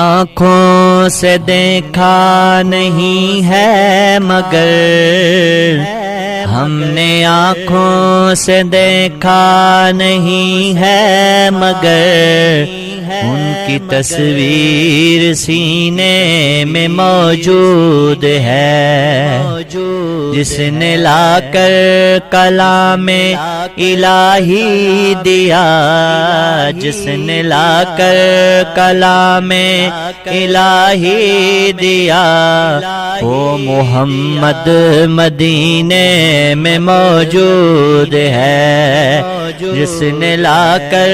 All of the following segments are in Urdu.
آنکھوں سے دیکھا نہیں ہے مگر ہم نے آنکھوں سے دیکھا نہیں ہے مگر ان کی تصویر سینے میں موجود ہے، جس نے لا کر کلام الہی دیا، جس نے لا کر کلام الہی دیا، وہ محمد مدینے میں موجود ہے، جس نے لا کر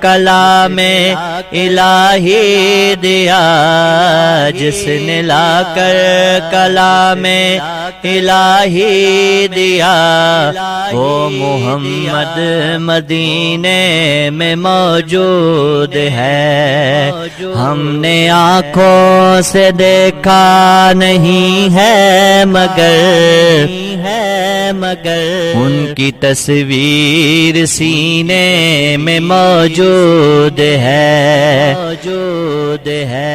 کلام الہی دیا، جس نے لا کر کلام الہی دیا، وہ محمد مدینے میں موجود ہے۔ ہم نے آنکھوں سے دیکھا نہیں ہے مگر ان کی تصویر سینے میں موجود ہے،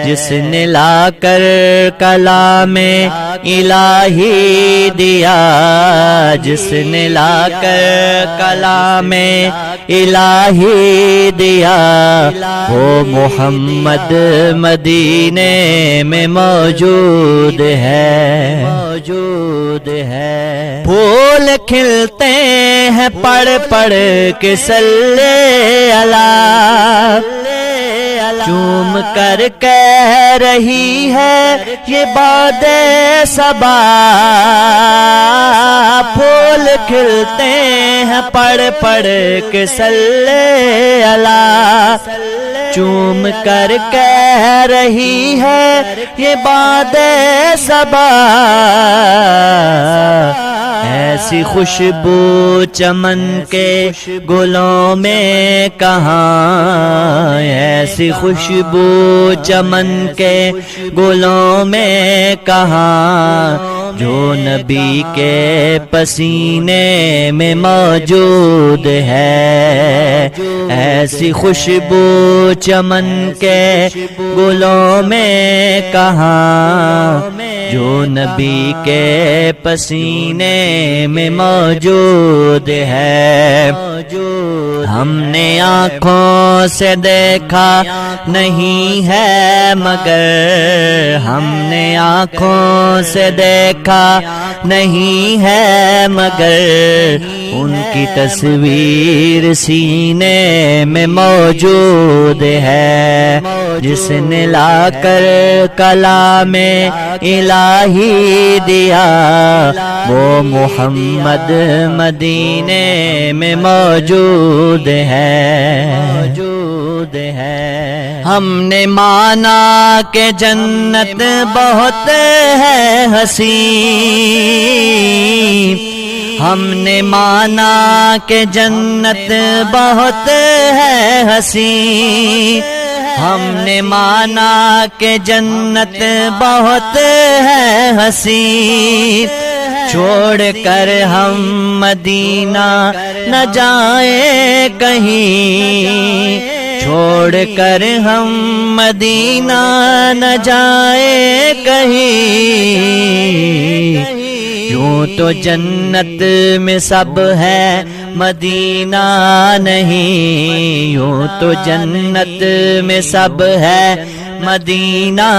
جس نے لا کر کلام الہی دیا، جس نے لا کر کلام الہی دیا، وہ محمد مدینے میں موجود ہے۔ پھول کھلتے ہیں پڑھ پڑھ کے صلی اللہ، چوم کر کہہ رہی ہے یہ باد صبا، پھول کھلتے ہیں پڑھ پڑھ کے صلی اللہ، چوم کر کہہ رہی ہے یہ باد صبا، ایسی خوشبو چمن کے گلوں میں کہاں، ایسی خوشبو چمن کے گلوں میں کہاں، جو نبی کے پسینے میں موجود ہے، ایسی خوشبو چمن کے گلوں میں کہاں، جو نبی کے پسینے میں موجود ہے۔ ہم نے آنکھوں سے دیکھا نہیں ہے مگر، ہم نے آنکھوں سے دیکھا نہیں ہے مگر ان کی تصویر سینے میں موجود ہے، جس نے لا کر کلام الہی دیا، وہ محمد مدینے میں موجود ہے۔ ہم نے مانا کہ جنت بہت ہے حسین، ہم نے مانا کہ جنت بہت ہے حسین، ہم نے مانا کہ جنت بہت ہے حسین، چھوڑ کر ہم مدینہ نہ جائیں کہیں، چھوڑ کر ہم مدینہ نہ جائیں کہیں، یوں تو جنت میں سب ہے مدینہ نہیں، یوں تو جنت میں سب ہے مدینہ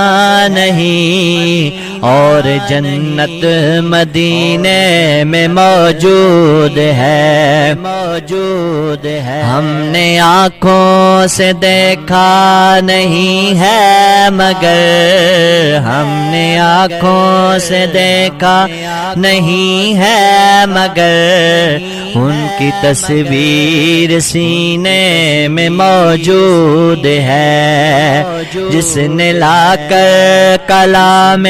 نہیں، اور جنت مدینے میں موجود ہے۔ ہم نے آنکھوں سے دیکھا نہیں ہے مگر، ہم نے آنکھوں سے دیکھا نہیں ہے مگر ان کی تصویر سینے میں موجود ہے، جس نے لا کر کلام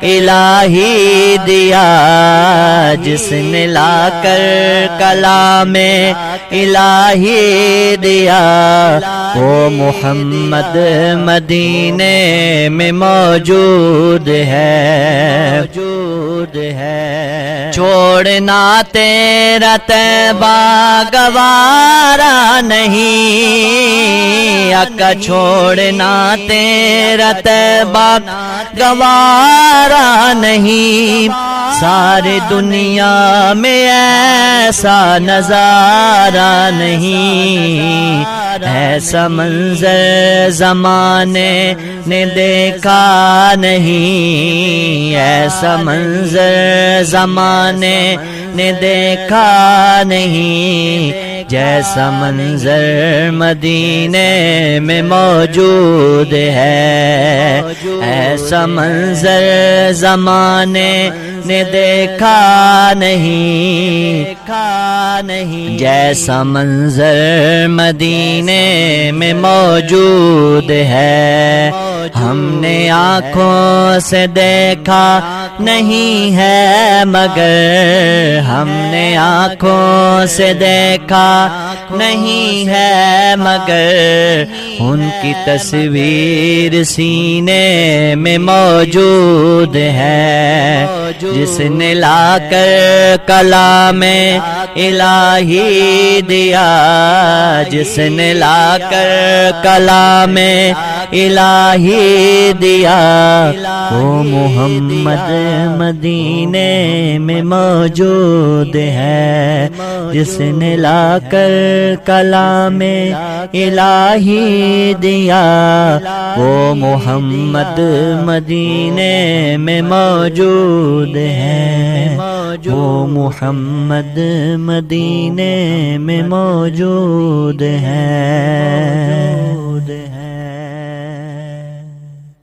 الہی دیا، جس نے لا کر کلام الہی دیا، وہ محمد مدینے میں موجود ہے۔ چھوڑنا تیرا طیبہ گوارا نہیں، آقا چھوڑنا تیرا میرا طیبہ گوارا نہیں، ساری دنیا میں ایسا نظارہ نہیں، ایسا منظر زمانے نے دیکھا نہیں، ایسا منظر زمانے نے دیکھا نہیں، جیسا منظر مدینے میں موجود ہے، ایسا منظر زمانے نے دیکھا نہیں، جیسا منظر مدینے میں موجود ہے، ہم نے آنکھوں سے دیکھا نہیں ہے مگر، ہم نے آنکھوں سے دیکھا نہیں ہے مگر، ان کی تصویر سینے میں موجود ہے، جس نے لا کر کلام الہی دیا، جس نے لا کر کلام الہی دیا، وہ محمد مدینے میں موجود ہے، جس نے لا کر کلام الہی دیا، وہ محمد مدینے میں موجود ہے، وہ محمد مدینے میں موجود ہے۔